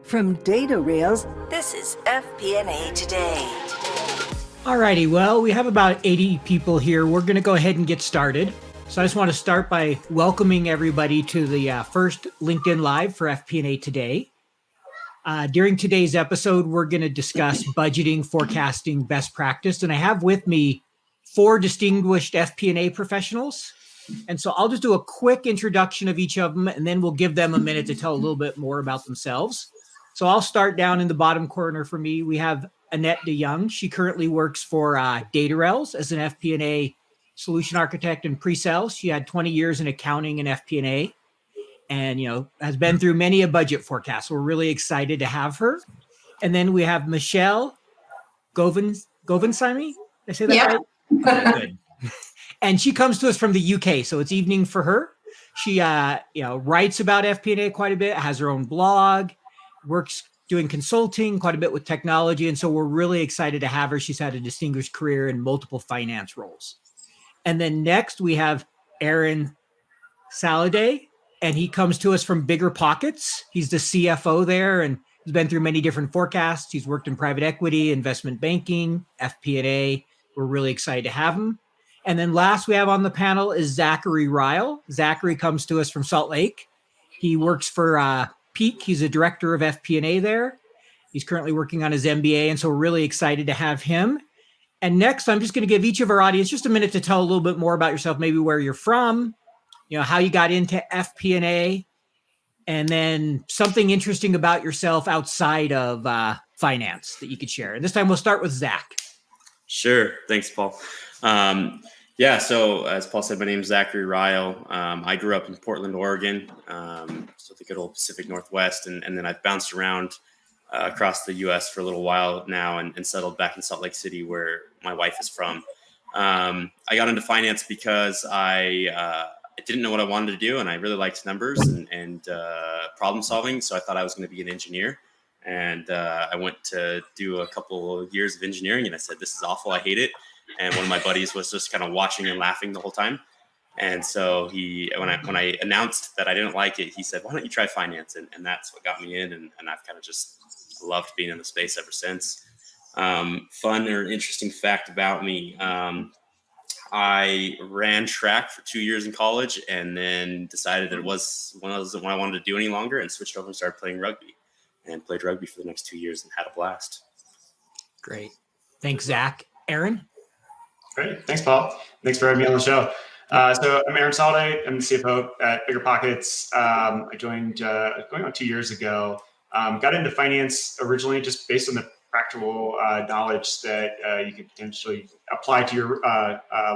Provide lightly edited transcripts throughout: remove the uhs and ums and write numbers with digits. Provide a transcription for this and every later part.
From Datarails, this is FP&A Today. Alrighty, well, we have about 80 people here. We're going to go ahead and get started. So I just want to start by welcoming everybody to the first LinkedIn Live for FP&A Today. During today's episode, we're going to discuss budgeting, forecasting, best practice. And I have with me 4 distinguished FP&A professionals. And so I'll just do a quick introduction of each of them, and then we'll give them a minute to tell a little bit more about themselves. So I'll start down in the bottom corner for me. We have Annette DeYoung. She currently works for Datarails as an FP&A solution architect and pre-sales. She had 20 years in accounting and FP&A and, has been through many a budget forecast. We're really excited to have her. And then we have Michelle Govindsamy. Did I say that right? Okay, good. And she comes to us from the UK, so it's evening for her. She, writes about FP&A quite a bit, has her own blog, works doing consulting quite a bit with technology. And so we're really excited to have her. She's had a distinguished career in multiple finance roles. And then next we have Aaron Sallade, and he comes to us from BiggerPockets. He's the CFO there, and he's been through many different forecasts. He's worked in private equity, investment banking, FP&A. We're really excited to have him. And then last we have on the panel is Zachary Rial. Zachary comes to us from Salt Lake. He works for Peak. He's a director of FP&A there. He's currently working on his MBA, and so we're really excited to have him. And next, I'm just going to give each of our audience just a minute to tell a little bit more about yourself, maybe where you're from, how you got into FP&A, and then something interesting about yourself outside of finance that you could share. And this time we'll start with Zach. Sure. Thanks, Paul. So as Paul said, my name is Zachary Rial. I grew up in Portland, Oregon, so the good old Pacific Northwest, and then I've bounced around across the U.S. for a little while now and settled back in Salt Lake City, where my wife is from. I got into finance because I didn't know what I wanted to do, and I really liked numbers and problem solving, so I thought I was going to be an engineer. And I went to do a couple of years of engineering, and I said, this is awful, I hate it. And one of my buddies was just kind of watching and laughing the whole time. And so when I announced that I didn't like it, he said, why don't you try finance? And that's what got me in. And I've kind of just loved being in the space ever since. Fun or interesting fact about me. I ran track for 2 years in college and then decided that it wasn't what I wanted to do any longer, and switched over and started playing rugby, and played rugby for the next 2 years and had a blast. Great. Thanks, Zach. Aaron? Great. Thanks, Paul. Thanks for having me on the show. So I'm Aaron Sallade. I'm the CFO at BiggerPockets. I joined going on 2 years ago. Got into finance originally just based on the practical knowledge that you could potentially apply to your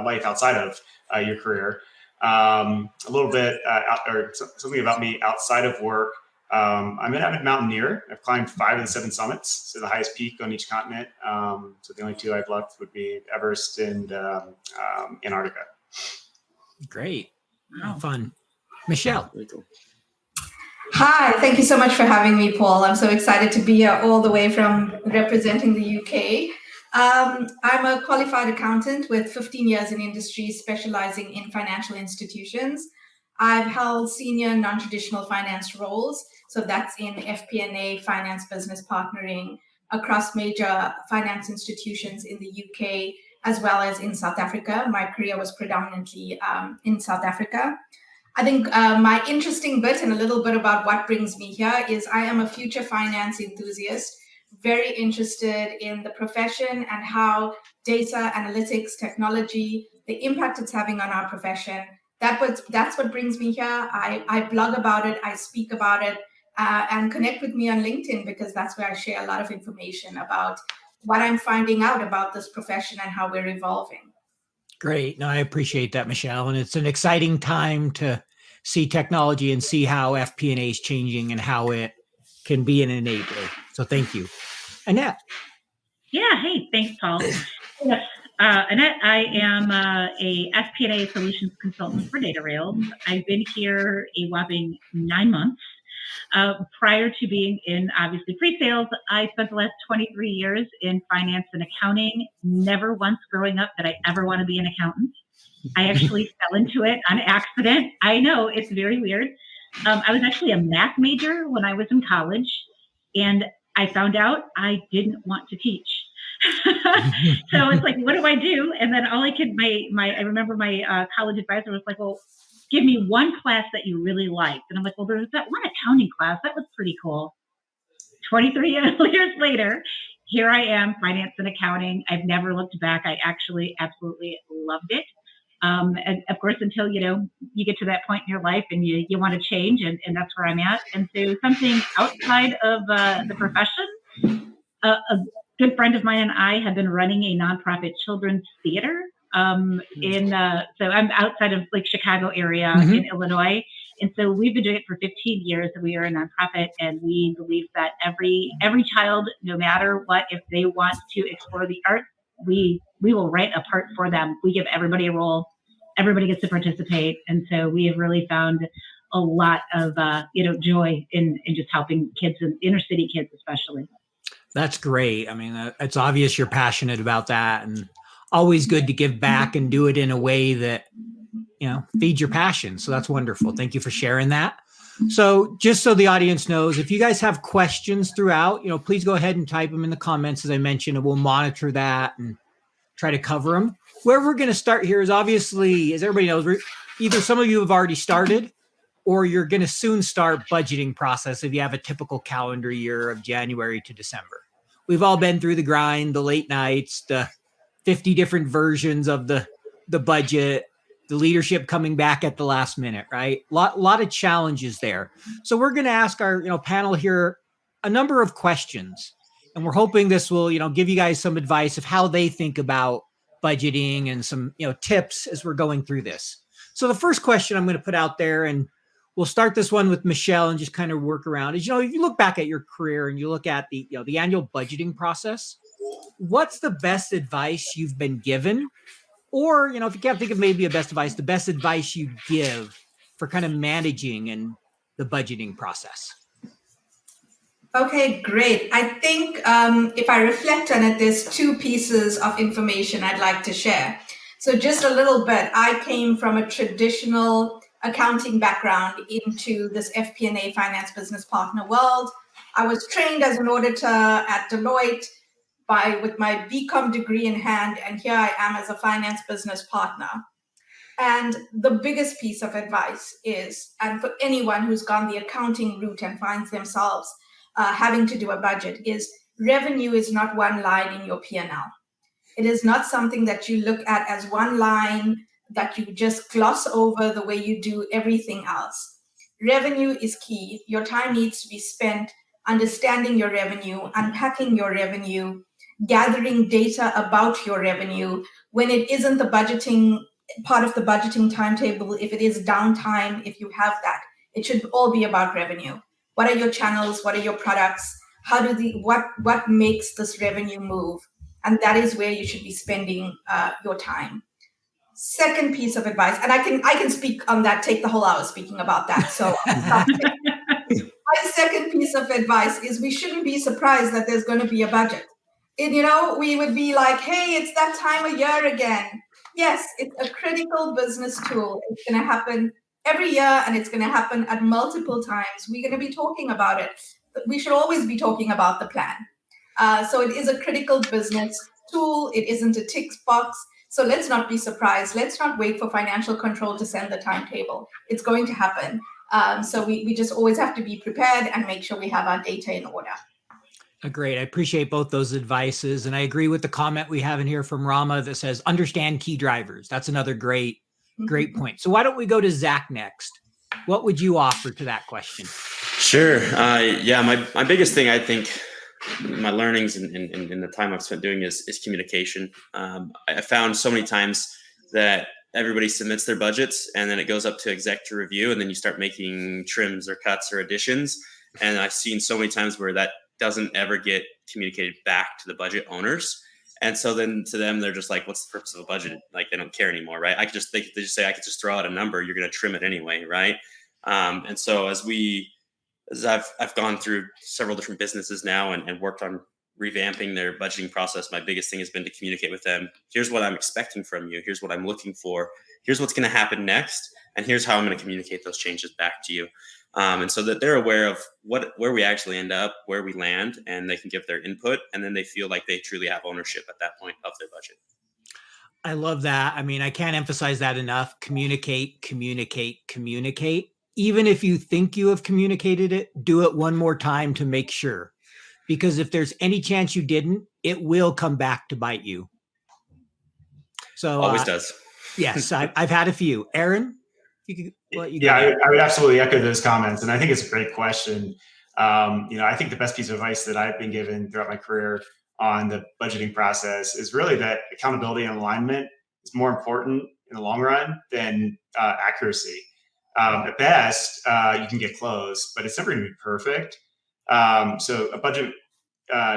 life outside of your career. A little bit or something about me outside of work. I'm an avid mountaineer. I've climbed 5 of the 7 summits, so the highest peak on each continent. So the only 2 I've left would be Everest and Antarctica. Great. Fun. Michelle. Really cool. Hi, thank you so much for having me, Paul. I'm so excited to be here all the way from representing the UK. I'm a qualified accountant with 15 years in industry, specializing in financial institutions. I've held senior non-traditional finance roles, so that's in FP&A, finance business partnering, across major finance institutions in the UK, as well as in South Africa. My career was predominantly in South Africa. I think my interesting bit and a little bit about what brings me here is I am a future finance enthusiast, very interested in the profession and how data, analytics, technology, the impact it's having on our profession. That's what brings me here. I blog about it, I speak about it, and connect with me on LinkedIn, because that's where I share a lot of information about what I'm finding out about this profession and how we're evolving. Great. No, I appreciate that, Michelle. And it's an exciting time to see technology and see how FP&A is changing and how it can be an enabler. So thank you. Annette. Yeah. Hey, thanks, Paul. Yes. Annette, I am a FP&A solutions consultant for Datarails. I've been here a whopping 9 months. Prior to being in, obviously, pre-sales, I spent the last 23 years in finance and accounting. Never once growing up did I ever want to be an accountant. I actually fell into it on accident. I know, it's very weird. I was actually a math major when I was in college. And I found out I didn't want to teach. So it's like, what do I do? And then all I could, I remember my college advisor was like, well, give me one class that you really liked. And I'm like, well, there's that one accounting class. That was pretty cool. 23 years later, here I am, finance and accounting. I've never looked back. I actually absolutely loved it. And of course, until, you get to that point in your life and you want to change, and that's where I'm at. And so something outside of the profession, a good friend of mine and I have been running a nonprofit children's theater so I'm outside of like Chicago area in Illinois. And so we've been doing it for 15 years, and we are a nonprofit, and we believe that every child, no matter what, if they want to explore the arts, we will write a part for them. We give everybody a role. Everybody gets to participate. And so we have really found a lot of, joy in just helping kids, and inner city kids especially. That's great. I mean, it's obvious you're passionate about that, and always good to give back and do it in a way that, feeds your passion. So that's wonderful. Thank you for sharing that. So just so the audience knows, if you guys have questions throughout, please go ahead and type them in the comments, as I mentioned, and we'll monitor that and try to cover them. Where we're going to start here is obviously, as everybody knows, either some of you have already started, or you're going to soon start budgeting process if you have a typical calendar year of January to December. We've all been through the grind, the late nights, the 50 different versions of the budget, the leadership coming back at the last minute, right? Lot of challenges there. So we're going to ask our panel here a number of questions, and we're hoping this will give you guys some advice of how they think about budgeting and some tips as we're going through this. So the first question I'm going to put out there, and we'll start this one with Michelle and just kind of work around, is if you look back at your career and you look at the the annual budgeting process, what's the best advice you've been given? Or, if you can't think of maybe a best advice, the best advice you give for kind of managing and the budgeting process. Okay, great. I think if I reflect on it, there's two pieces of information I'd like to share. So just a little bit, I came from a traditional accounting background into this FP&A finance business partner world. I was trained as an auditor at Deloitte with my BCom degree in hand, and here I am as a finance business partner. And the biggest piece of advice is, and for anyone who's gone the accounting route and finds themselves having to do a budget, is revenue is not one line in your P&L. It is not something that you look at as one line that you just gloss over the way you do everything else. Revenue is key. Your time needs to be spent understanding your revenue, unpacking your revenue, gathering data about your revenue. When it isn't the budgeting part of the budgeting timetable, if it is downtime, if you have that, it should all be about revenue. What are your channels? What are your products? What makes this revenue move? And that is where you should be spending your time. Second piece of advice, and I can speak on that, take the whole hour speaking about that. So my second piece of advice is we shouldn't be surprised that there's going to be a budget. And, we would be like, hey, it's that time of year again. Yes, it's a critical business tool. It's going to happen every year, and it's going to happen at multiple times. We're going to be talking about it. We should always be talking about the plan. So it is a critical business tool. It isn't a tick box. So let's not be surprised. Let's not wait for financial control to send the timetable. It's going to happen. So we just always have to be prepared and make sure we have our data in order. Great. I appreciate both those advices. And I agree with the comment we have in here from Rama that says, understand key drivers. That's another great point. So why don't we go to Zach next? What would you offer to that question? Sure. My biggest thing, I think, my learnings in the time I've spent doing is communication. I found so many times that everybody submits their budgets and then it goes up to exec to review, and then you start making trims or cuts or additions. And I've seen so many times where that doesn't ever get communicated back to the budget owners. And so then to them, they're just like, what's the purpose of a budget? Like, they don't care anymore, right? They just say, I could just throw out a number. You're going to trim it anyway, right? And so as I've gone through several different businesses now and worked on revamping their budgeting process, my biggest thing has been to communicate with them. Here's what I'm expecting from you. Here's what I'm looking for. Here's what's going to happen next. and here's how I'm going to communicate those changes back to you. And so that they're aware of where we actually end up, where we land, and they can give their input, and then they feel like they truly have ownership at that point of their budget. I love that. I mean, I can't emphasize that enough. Communicate, communicate, communicate. Even if you think you have communicated it, do it one more time to make sure. Because if there's any chance you didn't, it will come back to bite you. So always does. Yes, I've had a few. Aaron, if you could let you go. Yeah, I would absolutely echo those comments, and I think it's a great question. I think the best piece of advice that I've been given throughout my career on the budgeting process is really that accountability and alignment is more important in the long run than accuracy. At best, you can get close, but it's never going to be perfect. So a budget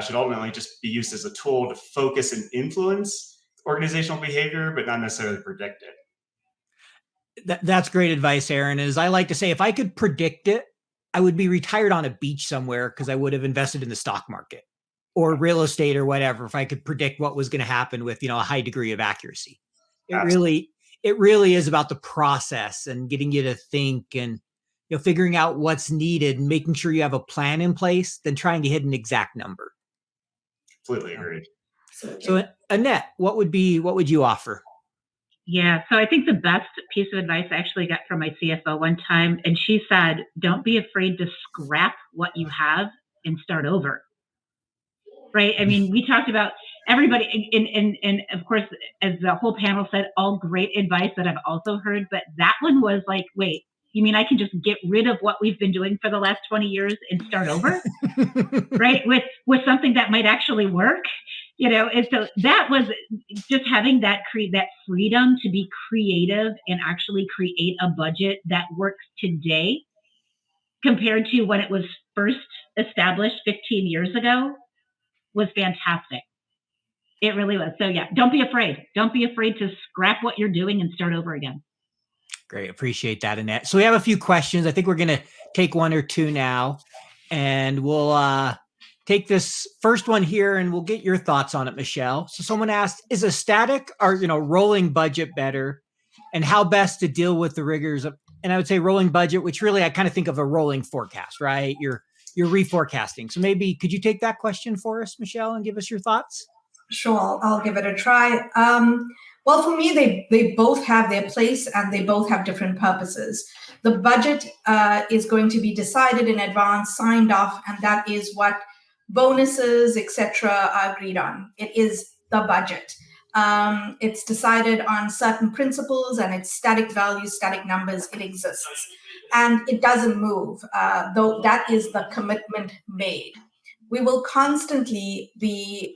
should ultimately just be used as a tool to focus and influence organizational behavior, but not necessarily predict it. That's great advice, Aaron. As I like to say, if I could predict it, I would be retired on a beach somewhere because I would have invested in the stock market or real estate or whatever. If I could predict what was going to happen with, a high degree of accuracy, it really is about the process and getting you to think and, figuring out what's needed and making sure you have a plan in place than trying to hit an exact number. Completely agreed. So Annette, what would you offer? Yeah, so I think the best piece of advice I actually got from my CFO one time, and she said, don't be afraid to scrap what you have and start over. Right? I mean, we talked about everybody, and of course, as the whole panel said, all great advice that I've also heard, but that one was like, wait, you mean I can just get rid of what we've been doing for the last 20 years and start over? Right? With something that might actually work? And so that was just having that freedom to be creative and actually create a budget that works today compared to when it was first established 15 years ago was fantastic. It really was. So yeah, don't be afraid. Don't be afraid to scrap what you're doing and start over again. Great. Appreciate that, Annette. So we have a few questions. I think we're going to take one or two now, and we'll take this first one here and we'll get your thoughts on it, Michelle. So someone asked, is a static or, rolling budget better, and how best to deal with the rigors of, and I would say rolling budget, which really I kind of think of a rolling forecast, right? You're reforecasting. So maybe could you take that question for us, Michelle, and give us your thoughts? Sure, I'll give it a try. Well, for me, they both have their place and they both have different purposes. The budget is going to be decided in advance, signed off, and that is what bonuses, etc., are agreed on. It is the budget. It's decided on certain principles and it's static values, static numbers. It exists. And it doesn't move, though that is the commitment made. We will constantly be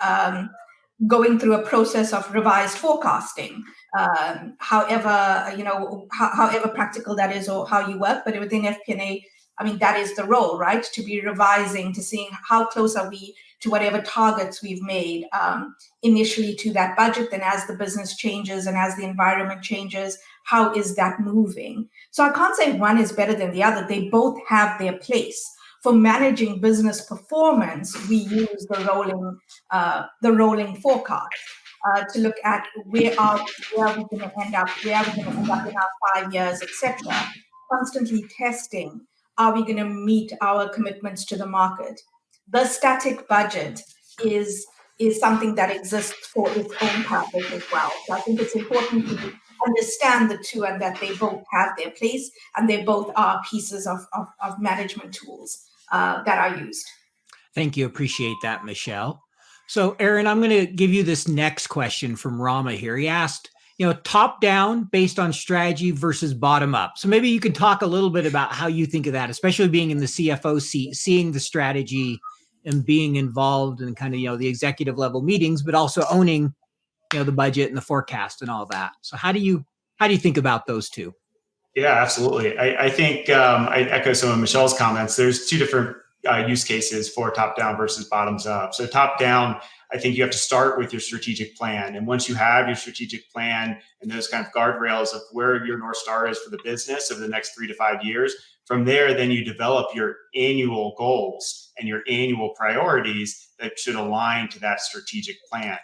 going through a process of revised forecasting, however practical that is or how you work, but within FP&A, that is the role, right? To be revising, to seeing how close are we to whatever targets we've made initially to that budget. Then as the business changes and as the environment changes, how is that moving? So I can't say one is better than the other. They both have their place. For managing business performance, we use the rolling forecast to look at where are we going to end up, in our 5 years, etc. Constantly testing, are we going to meet our commitments to the market? The static budget is something that exists for its own purpose as well. So I think it's important to understand the two and that they both have their place and they both are pieces of management tools that are used. Thank you. Appreciate that, Michelle. So Aaron, I'm going to give you this next question from Rama here. He asked, top down based on strategy versus bottom up. So maybe you can talk a little bit about how you think of that, especially being in the CFO seat, seeing the strategy and being involved in kind of, the executive level meetings, but also owning, the budget and the forecast and all that. So how do you think about those two? Yeah, absolutely. I think I echo some of Michelle's comments. There's two different use cases for top down versus bottoms up. So top down, I think you have to start with your strategic plan. And once you have your strategic plan and those kind of guardrails of where your North Star is for the business over the next 3 to 5 years, from there, then you develop your annual goals and your annual priorities that should align to that strategic plan.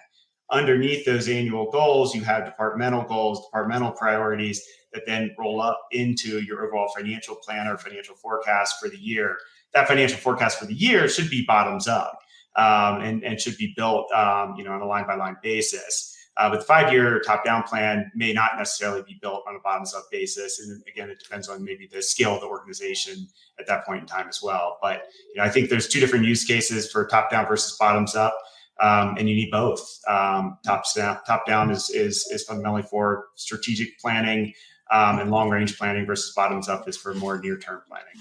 Underneath those annual goals, you have departmental goals, departmental priorities that then roll up into your overall financial plan or financial forecast for the year. That financial forecast for the year should be bottoms up and should be built on a line by line basis. But the 5-year top-down plan may not necessarily be built on a bottoms-up basis. And again, it depends on maybe the scale of the organization at that point in time as well. But I think there's two different use cases for top-down versus bottoms-up, and you need both. Top-down is fundamentally for strategic planning and long-range planning, versus bottoms-up is for more near-term planning.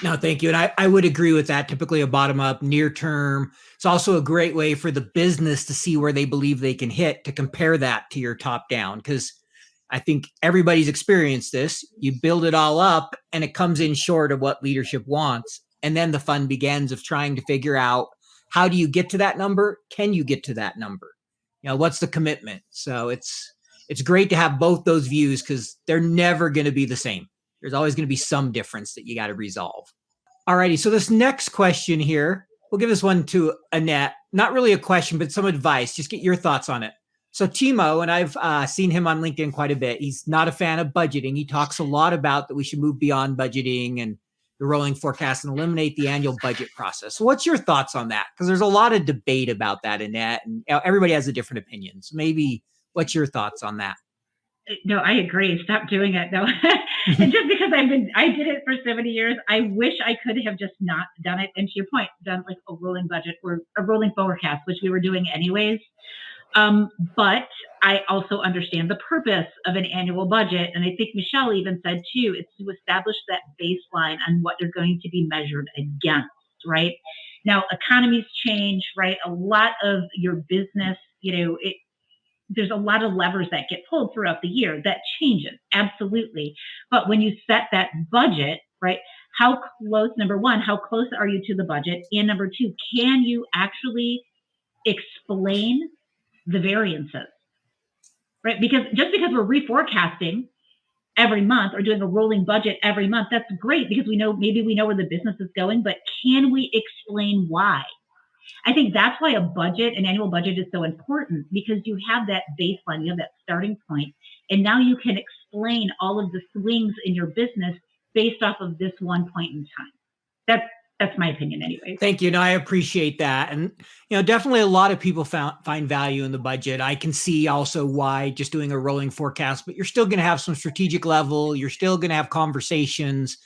No, thank you. And I would agree with that. Typically a bottom up, near term. It's also a great way for the business to see where they believe they can hit, to compare that to your top down. Because I think everybody's experienced this. You build it all up and it comes in short of what leadership wants. And then the fun begins of trying to figure out, how do you get to that number? Can you get to that number? What's the commitment? So it's great to have both those views, because they're never going to be the same. There's always going to be some difference that you got to resolve. All righty. So this next question here, we'll give this one to Annette. Not really a question, but some advice. Just get your thoughts on it. So Timo, and I've seen him on LinkedIn quite a bit. He's not a fan of budgeting. He talks a lot about that we should move beyond budgeting and the rolling forecast and eliminate the annual budget process. So what's your thoughts on that? Because there's a lot of debate about that, Annette, and everybody has a different opinion. So maybe what's your thoughts on that? No, I agree. Stop doing it, though. And just because I did it for 70 years, I wish I could have just not done it. And to your point, done like a rolling budget or a rolling forecast, which we were doing anyways. But I also understand the purpose of an annual budget. And I think Michelle even said too, it's to establish that baseline on what you're going to be measured against, right? Now, economies change, right? A lot of your business, there's a lot of levers that get pulled throughout the year that changes, absolutely. But when you set that budget, right, number one, how close are you to the budget? And number two, can you actually explain the variances, right? Because just because we're reforecasting every month or doing a rolling budget every month, that's great, because maybe we know where the business is going, but can we explain why? I think that's why an annual budget is so important, because you have that baseline, you have that starting point, and now you can explain all of the swings in your business based off of this one point in time. That's my opinion anyway. Thank you. No, I appreciate that. And, definitely a lot of people find value in the budget. I can see also why just doing a rolling forecast, but you're still going to have some strategic level. You're still going to have conversations.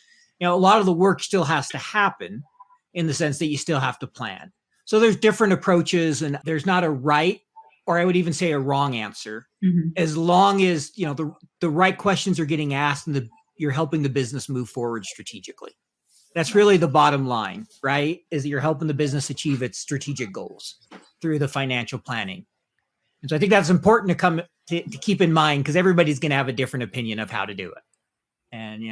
A lot of the work still has to happen, in the sense that you still have to plan. So there's different approaches, and there's not a right, or I would even say a wrong answer, as long as, the right questions are getting asked and you're helping the business move forward strategically. That's really the bottom line, right? Is that you're helping the business achieve its strategic goals through the financial planning. And so I think that's important to keep in mind, because everybody's going to have a different opinion of how to do it. And,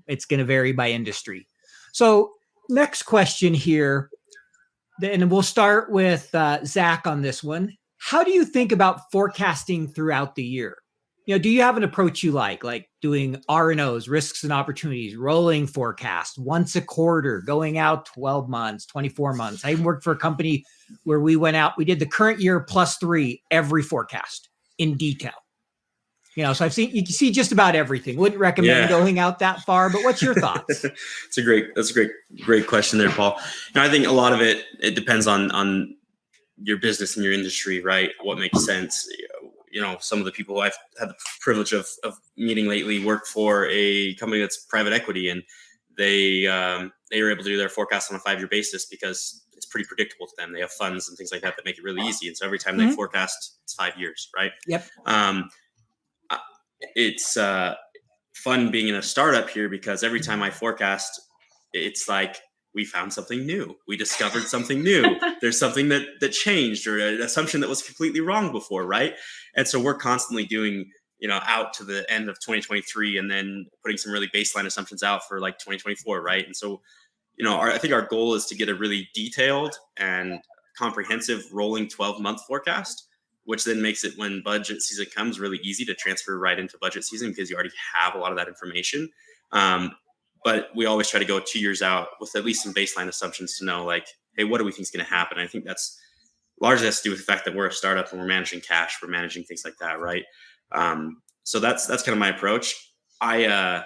it's going to vary by industry. So next question here, and we'll start with Zach on this one. How do you think about forecasting throughout the year? Do you have an approach you like doing R&Os, risks and opportunities, rolling forecast, once a quarter, going out 12 months, 24 months? I even worked for a company where we went out, we did the current year +3 every forecast in detail. So you can see just about everything. Wouldn't recommend going out that far, but what's your thoughts? That's a great question there, Paul. I think a lot of it depends on your business and your industry, right? What makes sense. Some of the people I've had the privilege of meeting lately work for a company that's private equity, and they are able to do their forecast on a 5-year basis because it's pretty predictable to them. They have funds and things like that make it really easy. And so every time they forecast, it's 5 years, right? Yep. It's fun being in a startup here, because every time I forecast, it's like we found something new. We discovered something new. There's something that changed, or an assumption that was completely wrong before, right? And so we're constantly doing, out to the end of 2023, and then putting some really baseline assumptions out for like 2024, right? And so, I think our goal is to get a really detailed and comprehensive rolling 12-month forecast, which then makes it, when budget season comes, really easy to transfer right into budget season, because you already have a lot of that information. But we always try to go 2 years out with at least some baseline assumptions to know, hey, what do we think is going to happen? I think that's largely has to do with the fact that we're a startup and we're managing cash, we're managing things like that, right? So that's kind of my approach. I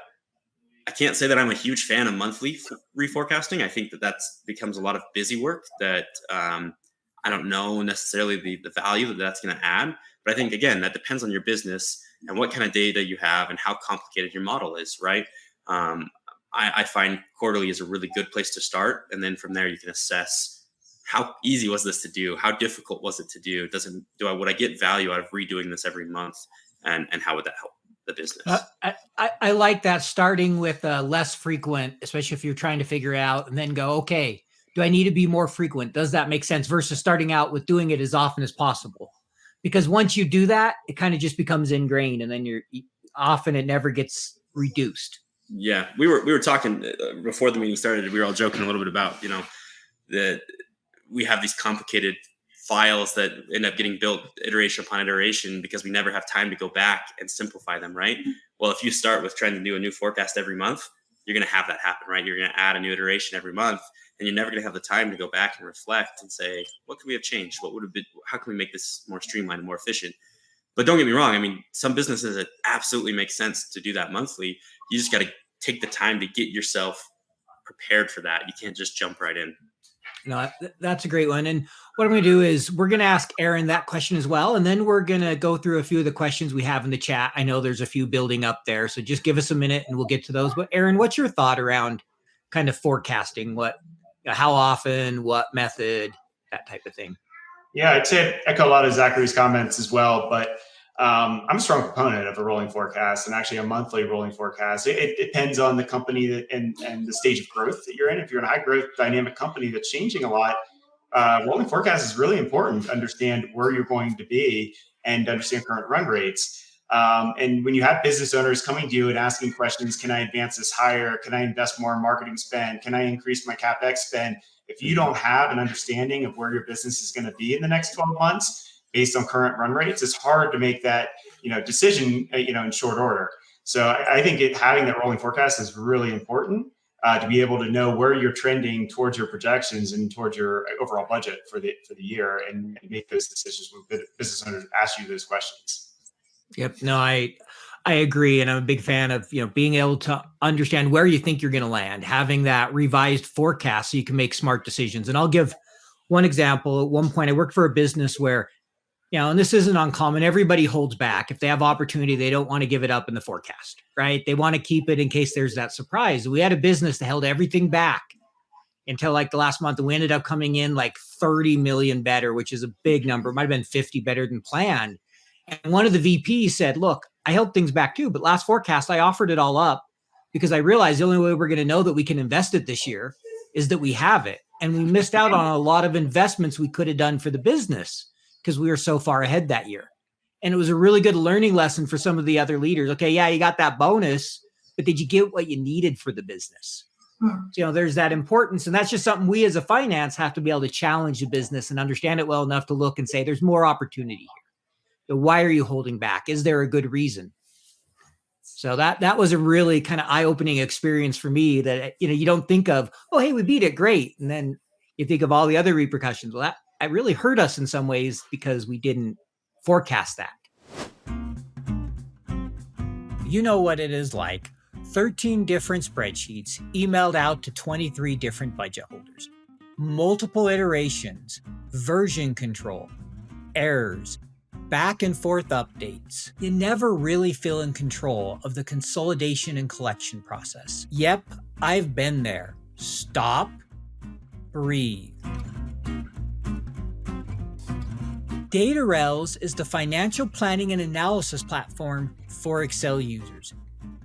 can't say that I'm a huge fan of monthly reforecasting. I think that becomes a lot of busy work that I don't know necessarily the value that that's going to add. But I think, again, that depends on your business and what kind of data you have and how complicated your model is, right? I find quarterly is a really good place to start. And then from there, you can assess how easy was this to do? How difficult was it to do? Would I get value out of redoing this every month? And how would that help the business? I like that, starting with less frequent, especially if you're trying to figure out and then go, okay, do I need to be more frequent? Does that make sense? Versus starting out with doing it as often as possible. Because once you do that, it kind of just becomes ingrained, and then it never gets reduced. Yeah, we were talking before the meeting started. We were all joking a little bit about, that we have these complicated files that end up getting built iteration upon iteration because we never have time to go back and simplify them, right? Well, if you start with trying to do a new forecast every month, you're going to have that happen, right? You're going to add a new iteration every month, and you're never going to have the time to go back and reflect and say, what could we have changed? What would have been? How can we make this more streamlined and more efficient? But don't get me wrong. I mean, some businesses, it absolutely makes sense to do that monthly. You just got to take the time to get yourself prepared for that. You can't just jump right in. No, that's a great one. And what I'm going to do is we're going to ask Aaron that question as well. And then we're going to go through a few of the questions we have in the chat. I know there's a few building up there, so just give us a minute and we'll get to those. But Aaron, what's your thought around kind of forecasting? How often, what method, that type of thing? Yeah, I'd say echo a lot of Zachary's comments as well, but I'm a strong proponent of a rolling forecast and actually a monthly rolling forecast. It depends on the company and the stage of growth that you're in. If you're in a high growth dynamic company that's changing a lot, rolling forecast is really important to understand where you're going to be and understand current run rates. And when you have business owners coming to you and asking questions, can I advance this higher? Can I invest more in marketing spend? Can I increase my CapEx spend? If you don't have an understanding of where your business is going to be in the next 12 months, based on current run rates, it's hard to make that decision in short order. So I think having that rolling forecast is really important to be able to know where you're trending towards your projections and towards your overall budget for the year, and make those decisions when business owners ask you those questions. Yep. No, I agree, and I'm a big fan of being able to understand where you think you're going to land, having that revised forecast so you can make smart decisions. And I'll give one example. At one point, I worked for a business where, and this isn't uncommon, everybody holds back. If they have opportunity, they don't want to give it up in the forecast, right? They want to keep it in case there's that surprise. We had a business that held everything back until like the last month, and we ended up coming in like 30 million better, which is a big number. It might have been 50 better than planned. And one of the VPs said, look, I held things back too, but last forecast, I offered it all up because I realized the only way we're going to know that we can invest it this year is that we have it. And we missed out on a lot of investments we could have done for the business because we were so far ahead that year. And it was a really good learning lesson for some of the other leaders. Okay, yeah, you got that bonus, but did you get what you needed for the business? So, there's that importance. And that's just something we as a finance have to be able to challenge the business and understand it well enough to look and say, there's more opportunity here. So why are you holding back? Is there a good reason? So that was a really kind of eye-opening experience for me that, you don't think of, oh, hey, we beat it, great. And then you think of all the other repercussions. Well, that really hurt us in some ways because we didn't forecast that. You know what it is like. 13 different spreadsheets emailed out to 23 different budget holders. Multiple iterations, version control, errors, back and forth updates. You never really feel in control of the consolidation and collection process. Yep, I've been there. Stop, breathe. Datarails is the financial planning and analysis platform for Excel users.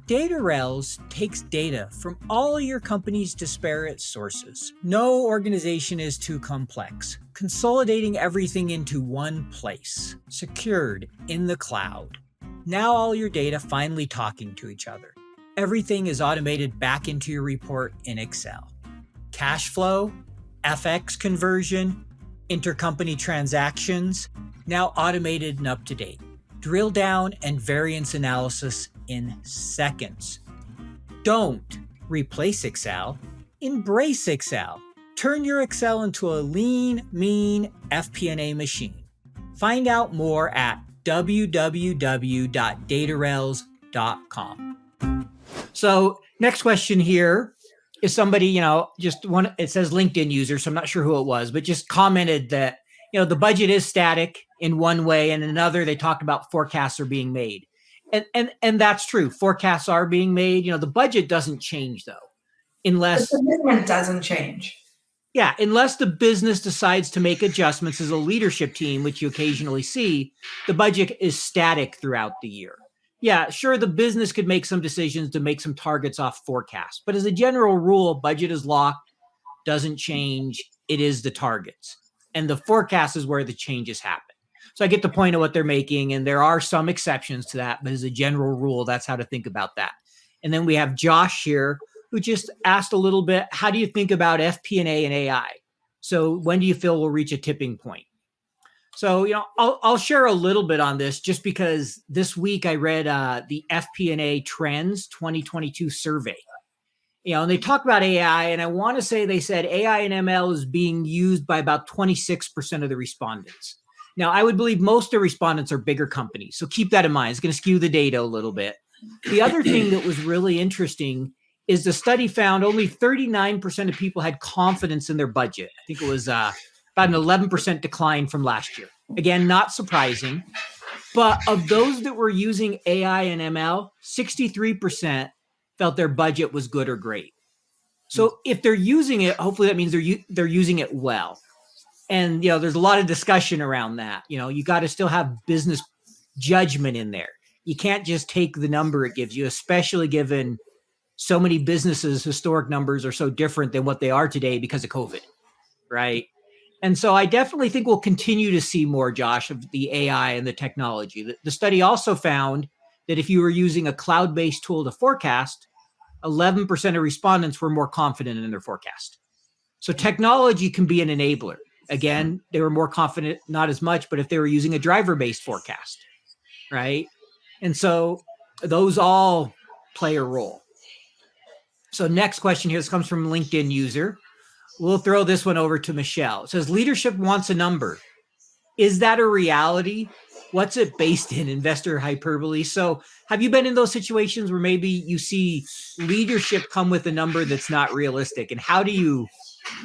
Datarails takes data from all your company's disparate sources. No organization is too complex, consolidating everything into one place, secured in the cloud. Now all your data finally talking to each other. Everything is automated back into your report in Excel. Cash flow, FX conversion, intercompany transactions, now automated and up to date. Drill down and variance analysis in seconds. Don't replace Excel, embrace Excel. Turn your Excel into a lean, mean FP&A machine. Find out more at www.datarails.com. So next question here is somebody, just one, it says LinkedIn user, so I'm not sure who it was, but just commented that, the budget is static in one way, and another, they talked about forecasts are being made. And that's true. Forecasts are being made. The budget doesn't change though, unless the commitment doesn't change. Yeah, unless the business decides to make adjustments as a leadership team, which you occasionally see, the budget is static throughout the year. Yeah, sure, the business could make some decisions to make some targets off forecasts, but as a general rule, budget is locked, doesn't change. It is the targets. And the forecast is where the changes happen. So I get the point of what they're making, and there are some exceptions to that, but as a general rule, that's how to think about that. And then we have Josh here, who just asked a little bit, how do you think about FP&A and AI? So when do you feel we'll reach a tipping point? So, I'll share a little bit on this just because this week I read the FP&A Trends 2022 survey. And they talk about AI, and I want to say they said AI and ML is being used by about 26% of the respondents. Now, I would believe most of the respondents are bigger companies, so keep that in mind. It's going to skew the data a little bit. The other thing that was really interesting is the study found only 39% of people had confidence in their budget. I think it was about an 11% decline from last year. Again, not surprising. But of those that were using AI and ML, 63% felt their budget was good or great. So if they're using it, hopefully that means they're using it well. And, there's a lot of discussion around that. You got to still have business judgment in there. You can't just take the number it gives you, especially given so many businesses' historic numbers are so different than what they are today because of COVID, right? And so I definitely think we'll continue to see more, Josh, of the AI and the technology. The study also found that if you were using a cloud-based tool to forecast, 11% of respondents were more confident in their forecast. So technology can be an enabler. Again, they were more confident, not as much, but if they were using a driver-based forecast, right? And so those all play a role. So next question here, this comes from LinkedIn user. We'll throw this one over to Michelle. It says, leadership wants a number. Is that a reality? What's it based in? Investor hyperbole. So have you been in those situations where maybe you see leadership come with a number that's not realistic? And how do you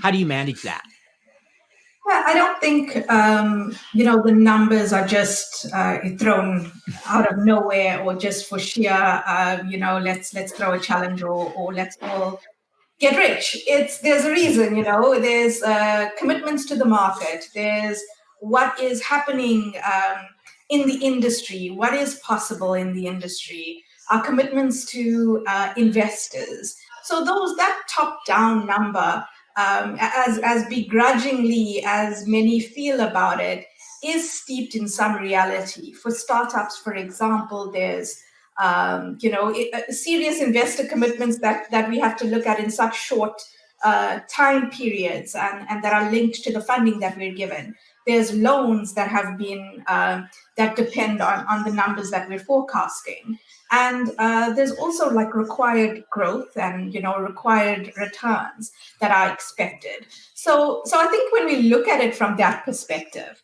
manage that? Yeah, I don't think, the numbers are just thrown out of nowhere or just for sheer, let's throw a challenge or let's all get rich. There's a reason, there's commitments to the market. There's what is happening in the industry, what is possible in the industry, our commitments to investors. So that top-down number, as begrudgingly as many feel about it, is steeped in some reality. For startups, for example, there's serious investor commitments that we have to look at in such short time periods and that are linked to the funding that we're given. There's loans that have been that depend on the numbers that we're forecasting. And there's also required growth and, required returns that are expected. So I think when we look at it from that perspective,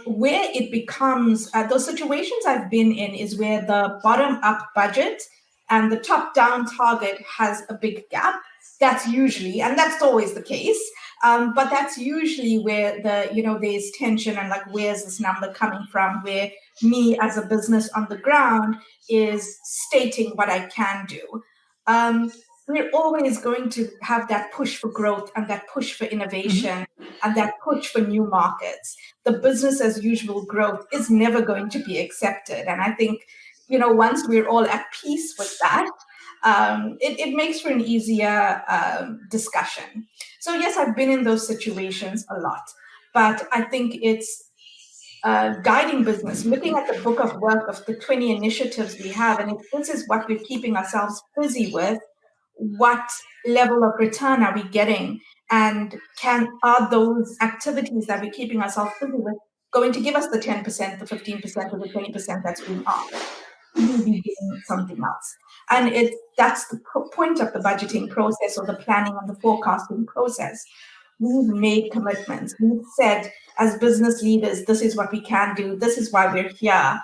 where it becomes, those situations I've been in is where the bottom-up budget and the top-down target has a big gap. That's usually, and that's always the case, but that's usually where there's tension and where's this number coming from, where me as a business on the ground is stating what I can do. We're always going to have that push for growth and that push for innovation and that push for new markets. The business as usual growth is never going to be accepted. And I think, once we're all at peace with that, it makes for an easier discussion. So yes, I've been in those situations a lot, but I think it's guiding business, looking at the book of work of the 20 initiatives we have, and if this is what we're keeping ourselves busy with, what level of return are we getting? And are those activities that we're keeping ourselves busy with going to give us the 10%, the 15%, or the 20% that's being asked? We'll be doing something else. And that's the point of the budgeting process or the planning and the forecasting process. We've made commitments. We've said, as business leaders, this is what we can do. This is why we're here.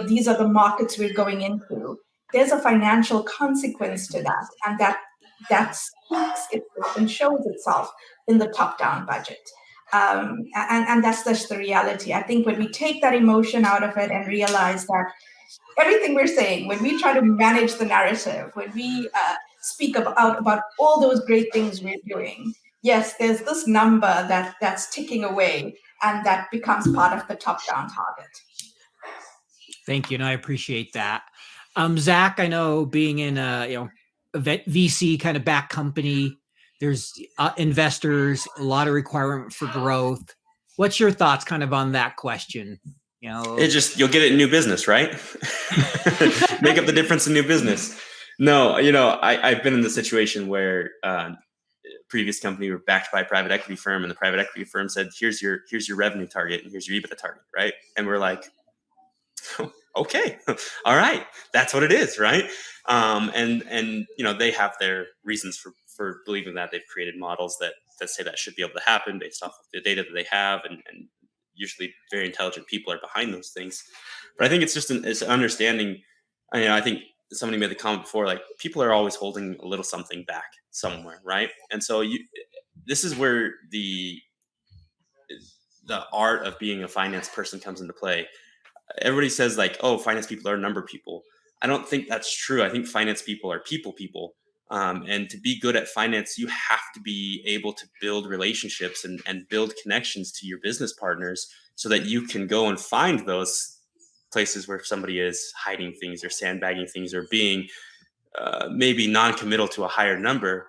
These are the markets we're going into. there's a financial consequence to that, and that speaks itself and shows itself in the top-down budget. And that's just the reality. I think when we take that emotion out of it and realize that everything we're saying, when we try to manage the narrative, when we speak about all those great things we're doing, yes, there's this number that's ticking away, and that becomes part of the top-down target. Thank you, and I appreciate that. Zach, I know being in a VC kind of back company, there's investors, a lot of requirement for growth. What's your thoughts kind of on that question? You'll get it in new business, right? Make up the difference in new business. No, I've been in the situation where previous company were backed by a private equity firm, and the private equity firm said, here's your revenue target and here's your EBITDA target, right? And we're like, okay, all right, that's what it is, right? And they have their reasons for believing that. They've created models that say that should be able to happen based off of the data that they have, and usually very intelligent people are behind those things. But I think it's just it's an understanding. I think somebody made the comment before, like, people are always holding a little something back somewhere, right? And so this is where the art of being a finance person comes into play. Everybody says, like, oh, finance people are number people. I don't think that's true. I think finance people are people. And to be good at finance, you have to be able to build relationships and build connections to your business partners so that you can go and find those places where somebody is hiding things or sandbagging things or being maybe non-committal to a higher number,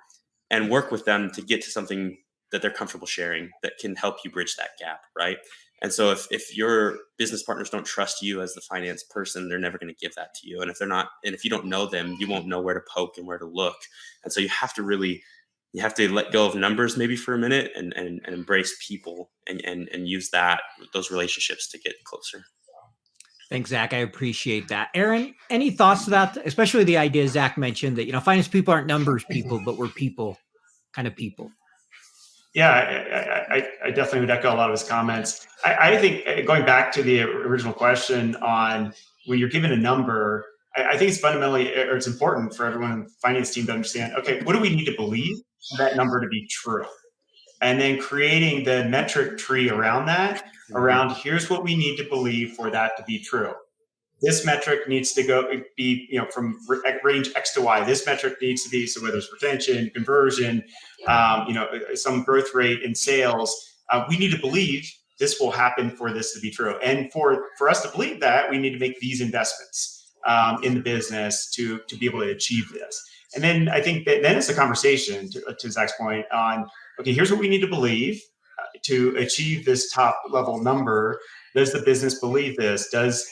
and work with them to get to something that they're comfortable sharing that can help you bridge that gap, right? And so if your business partners don't trust you as the finance person, they're never going to give that to you. And if you don't know them, you won't know where to poke and where to look. And so you have to let go of numbers maybe for a minute and embrace people and use those relationships to get closer. Thanks, Zach. I appreciate that. Aaron, any thoughts to that? Especially the idea Zach mentioned that, finance people aren't numbers people, but we're people, kind of people. Yeah, I definitely would echo a lot of his comments. I think going back to the original question on when you're given a number, I think it's fundamentally, or it's important for everyone in the finance team to understand, okay, what do we need to believe for that number to be true? And then creating the metric tree around that, around here's what we need to believe for that to be true. This metric needs to be from range X to Y. This metric needs to be, so whether it's retention, conversion, some growth rate in sales, we need to believe this will happen for this to be true. And for us to believe that, we need to make these investments in the business to be able to achieve this. And then I think that then it's a conversation, to Zach's point, on, okay, here's what we need to believe to achieve this top level number. Does the business believe this? Does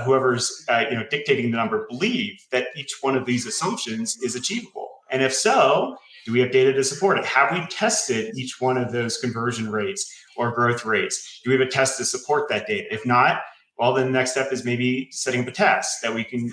whoever's dictating the number believe that each one of these assumptions is achievable? And if so, do we have data to support it? Have we tested each one of those conversion rates or growth rates? Do we have a test to support that data? If not, well, then the next step is maybe setting up a test that we can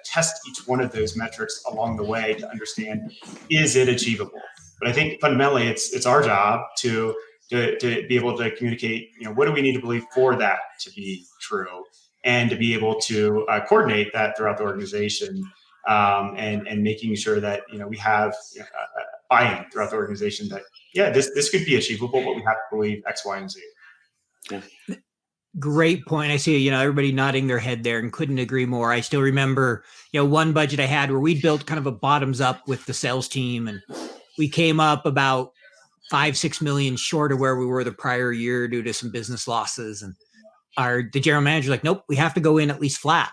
test each one of those metrics along the way to understand, is it achievable? But I think fundamentally it's our job to be able to communicate, what do we need to believe for that to be true, and to be able to coordinate that throughout the organization, and making sure that, we have buy-in throughout the organization that, this could be achievable, but we have to believe X, Y, and Z. Yeah. Great point. I see, everybody nodding their head there and couldn't agree more. I still remember, one budget I had where we built kind of a bottoms up with the sales team, and we came up about $5-6 million short of where we were the prior year due to some business losses. And the general manager was like, nope, we have to go in at least flat.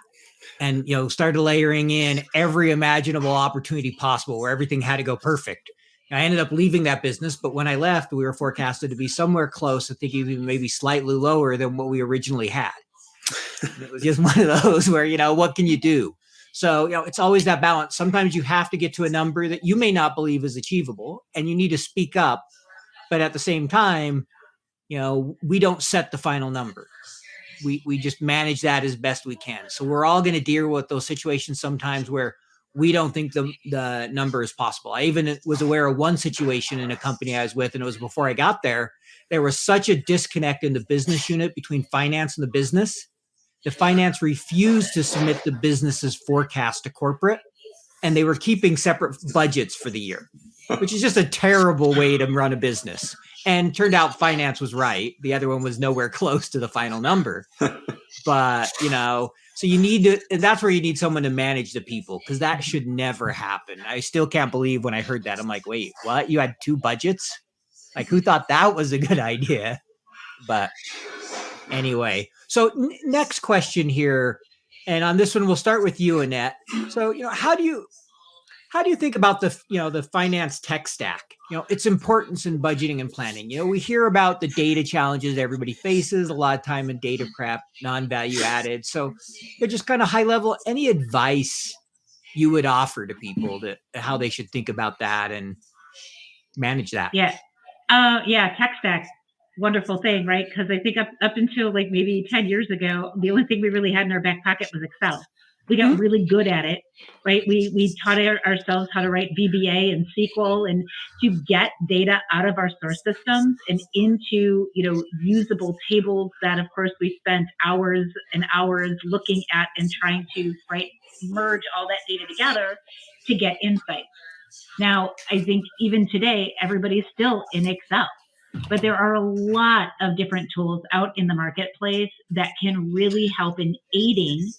And, started layering in every imaginable opportunity possible where everything had to go perfect. And I ended up leaving that business, but when I left, we were forecasted to be somewhere close, I think even maybe slightly lower than what we originally had. And it was just one of those where, what can you do? So, it's always that balance. Sometimes you have to get to a number that you may not believe is achievable, and you need to speak up. But at the same time, we don't set the final number. We just manage that as best we can. So we're all going to deal with those situations sometimes where we don't think the number is possible. I even was aware of one situation in a company I was with, and it was before I got there. There was such a disconnect in the business unit between finance and the business the finance refused to submit the business's forecast to corporate, and they were keeping separate budgets for the year, which is just a terrible way to run a business. And turned out finance was right. The other one was nowhere close to the final number. But, so you need to, and that's where you need someone to manage the people, because that should never happen. I still can't believe when I heard that. I'm like, wait, what? You had 2 budgets? Like, who thought that was a good idea? But anyway, so next question here. And on this one, we'll start with you, Annette. So, how do you think about the finance tech stack, its importance in budgeting and planning? We hear about the data challenges everybody faces, a lot of time in data prep, non-value added. So just kind of high level, any advice you would offer to people that how they should think about that and manage that? Yeah. Tech stack, wonderful thing, right? Because I think up until like maybe 10 years ago, the only thing we really had in our back pocket was Excel. We got really good at it, right? We taught ourselves how to write VBA and SQL and to get data out of our source systems and into, usable tables that, of course, we spent hours and hours looking at and trying to, merge all that data together to get insights. Now, I think even today, everybody's still in Excel, but there are a lot of different tools out in the marketplace that can really help in aiding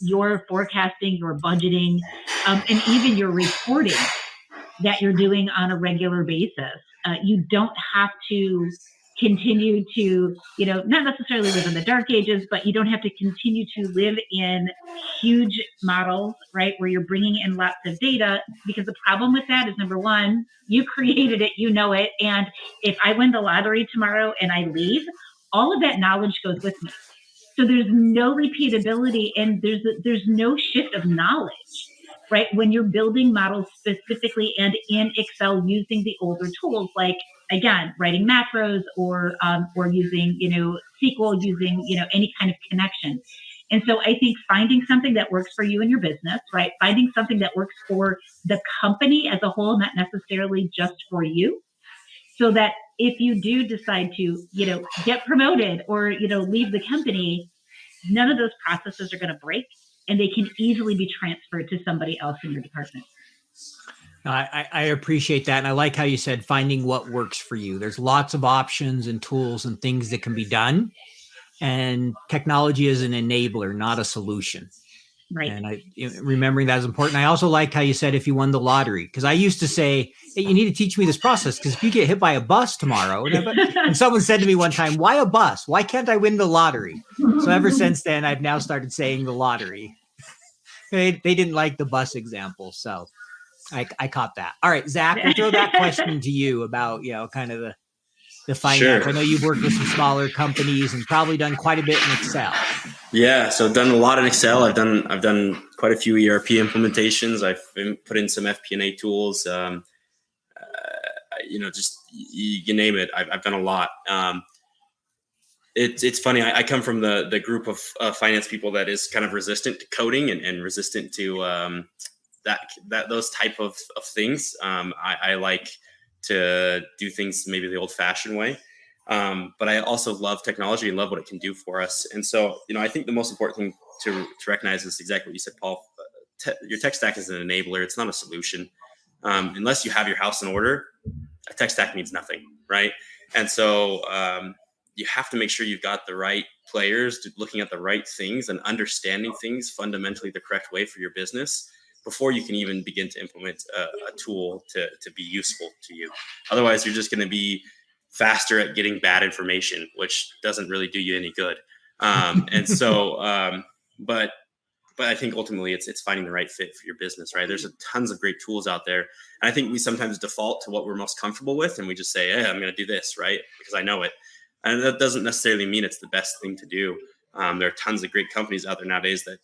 your forecasting, your budgeting, and even your reporting that you're doing on a regular basis. You don't have to continue to, not necessarily live in the dark ages, but you don't have to continue to live in huge models, where you're bringing in lots of data, because the problem with that is, number one, you created it, it. And if I win the lottery tomorrow and I leave, all of that knowledge goes with me. So there's no repeatability and there's no shift of knowledge, when you're building models specifically and in Excel using the older tools, like, again, writing macros or using, SQL, using, any kind of connection. And so I think finding something that works for you and your business, finding something that works for the company as a whole, not necessarily just for you, so that if you do decide to, get promoted or, leave the company, none of those processes are going to break and they can easily be transferred to somebody else in your department. I appreciate that. And I like how you said finding what works for you. There's lots of options and tools and things that can be done. And technology is an enabler, not a solution. Right. And remembering that is important. I also like how you said if you won the lottery, because I used to say, hey, you need to teach me this process, because if you get hit by a bus tomorrow, and someone said to me one time, why a bus? Why can't I win the lottery? So ever since then, I've now started saying the lottery. They didn't like the bus example. So I caught that. All right, Zach, we'll throw that question to you about, kind of the finance. Sure. I know you've worked with some smaller companies and probably done quite a bit in Excel. Yeah, so I've done a lot in Excel. I've done quite a few ERP implementations. I've put in some FP&A tools. Just you name it. I've done a lot. It's funny. I come from the group of finance people that is kind of resistant to coding and resistant to those type of things. I like to do things maybe the old-fashioned way. But I also love technology and love what it can do for us. And so, I think the most important thing to recognize is exactly what you said, Paul. Your tech stack is an enabler. It's not a solution. Unless you have your house in order, a tech stack means nothing, right? And so you have to make sure you've got the right players looking at the right things and understanding things fundamentally the correct way for your business before you can even begin to implement a tool to be useful to you. Otherwise, you're just going to be faster at getting bad information, which doesn't really do you any good. And so, but I think ultimately it's finding the right fit for your business, right? There's tons of great tools out there. And I think we sometimes default to what we're most comfortable with. And we just say, hey, I'm going to do this, right? Because I know it. And that doesn't necessarily mean it's the best thing to do. There are tons of great companies out there nowadays that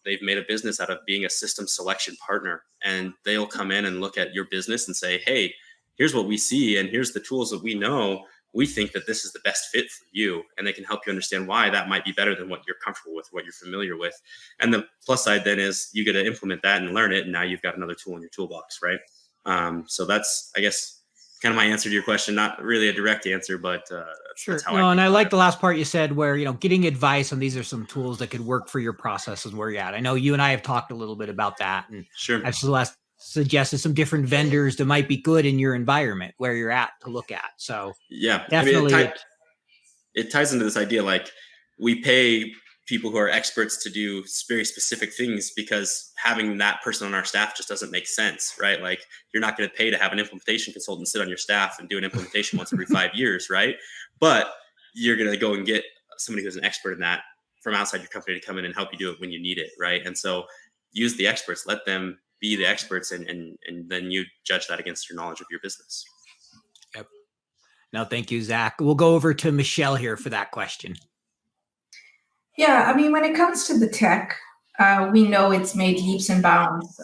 they've made a business out of being a system selection partner. And they'll come in and look at your business and say, hey, here's what we see, and here's the tools that we know. We think that this is the best fit for you, and they can help you understand why that might be better than what you're comfortable with, what you're familiar with. And the plus side then is you get to implement that and learn it, and now you've got another tool in your toolbox, right? So that's, I guess, kind of my answer to your question. Not really a direct answer, but Sure. that's how No, and I think like about the last part you said where, getting advice on these are some tools that could work for your processes where you're at. I know you and I have talked a little bit about that, and Sure. I've suggested some different vendors that might be good in your environment where you're at to look at. So Yeah, definitely. I mean, it ties into this idea, like we pay people who are experts to do very specific things because having that person on our staff just doesn't make sense, right? Like you're not going to pay to have an implementation consultant sit on your staff and do an implementation once every 5 years, right? But you're going to go and get somebody who's an expert in that from outside your company to come in and help you do it when you need it, right? And so use the experts, let them be the experts, and then you judge that against your knowledge of your business. Yep. No, thank you, Zach. We'll go over to Michelle here for that question. Yeah, I mean, when it comes to the tech, we know it's made leaps and bounds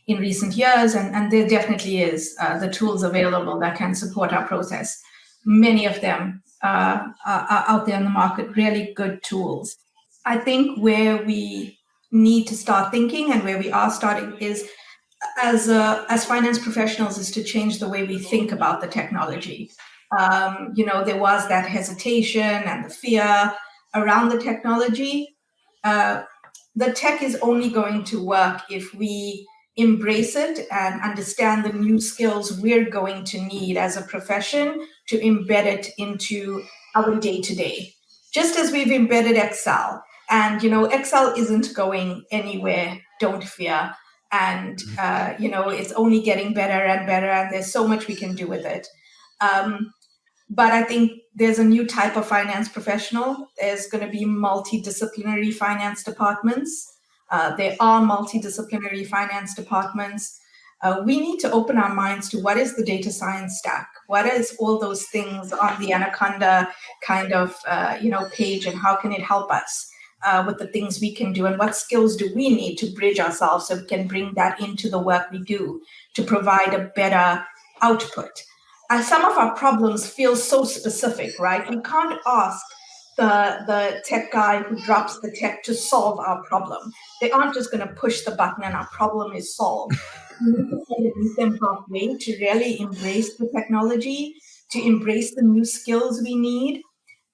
in recent years, and there definitely is the tools available that can support our process. Many of them are out there in the market, really good tools. I think where we need to start thinking and where we are starting is as finance professionals is to change the way we think about the technology. There was that hesitation and the fear around the technology. The tech is only going to work if we embrace it and understand the new skills we're going to need as a profession to embed it into our day-to-day. Just as we've embedded Excel. And, Excel isn't going anywhere, don't fear. And, it's only getting better and better, and there's so much we can do with it. But I think there's a new type of finance professional. There's going to be multidisciplinary finance departments. There are multidisciplinary finance departments. We need to open our minds to what is the data science stack? What is all those things on the Anaconda kind of page, and how can it help us with the things we can do? And what skills do we need to bridge ourselves so we can bring that into the work we do to provide a better output? Some of our problems feel so specific, right? We can't ask the tech guy who drops the tech to solve our problem. They aren't just going to push the button and our problem is solved. We need to meet them halfway to really embrace the technology, to embrace the new skills we need,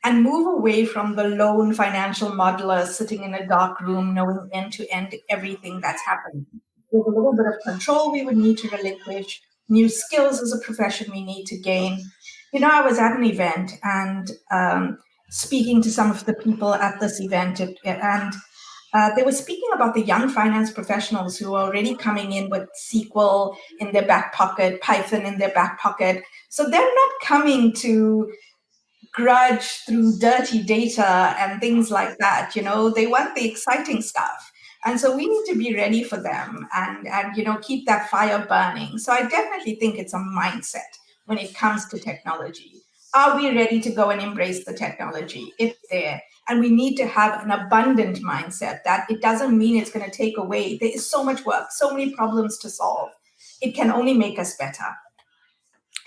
and move away from the lone financial modeler sitting in a dark room knowing end-to-end everything that's happening. There's a little bit of control we would need to relinquish, new skills as a profession we need to gain. I was at an event and speaking to some of the people at this event, and they were speaking about the young finance professionals who are already coming in with SQL in their back pocket, Python in their back pocket. So they're not coming to grudge through dirty data and things like that. They want the exciting stuff. And so we need to be ready for them and keep that fire burning. So I definitely think it's a mindset when it comes to technology. Are we ready to go and embrace the technology? It's there. And we need to have an abundant mindset that it doesn't mean it's going to take away. There is so much work, so many problems to solve. It can only make us better.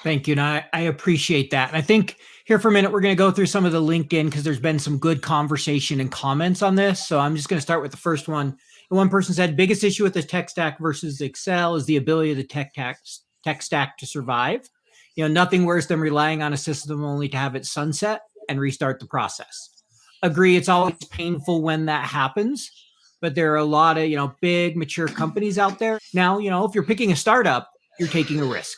Thank you. And I appreciate that. And I think here for a minute, we're going to go through some of the LinkedIn because there's been some good conversation and comments on this. So I'm just going to start with the first one. And one person said, biggest issue with the tech stack versus Excel is the ability of the tech stack to survive. Nothing worse than relying on a system only to have it sunset and restart the process. Agree, it's always painful when that happens, but there are a lot of, big mature companies out there. Now, if you're picking a startup, you're taking a risk.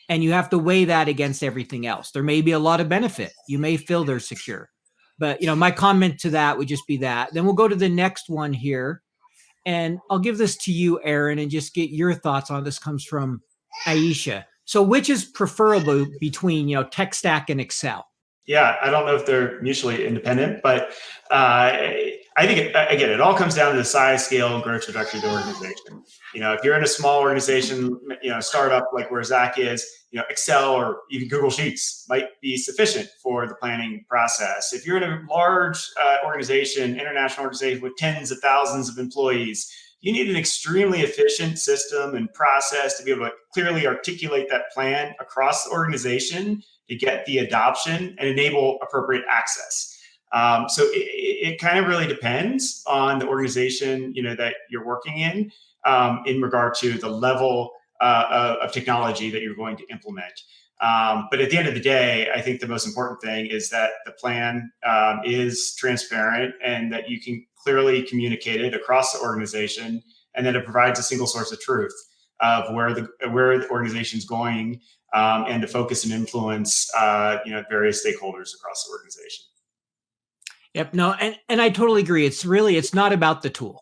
And you have to weigh that against everything else. There may be a lot of benefit. You may feel they're secure. But, my comment to that would just be that. Then we'll go to the next one here. And I'll give this to you, Aaron, and just get your thoughts on this. Comes from Aisha. So which is preferable between, tech stack and Excel? Yeah, I don't know if they're mutually independent, but I think, again, it all comes down to the size, scale, and growth trajectory of the organization. If you're in a small organization, startup like where Zach is, Excel or even Google Sheets might be sufficient for the planning process. If you're in a large organization, international organization with tens of thousands of employees, you need an extremely efficient system and process to be able to clearly articulate that plan across the organization to get the adoption and enable appropriate access. So it kind of really depends on the organization, that you're working in regard to the level of technology that you're going to implement. But at the end of the day, I think the most important thing is that the plan is transparent and that you can clearly communicate it across the organization, and that it provides a single source of truth of where the organization is going, and to focus and influence various stakeholders across the organization. Yep. No, and I totally agree. It's not about the tool,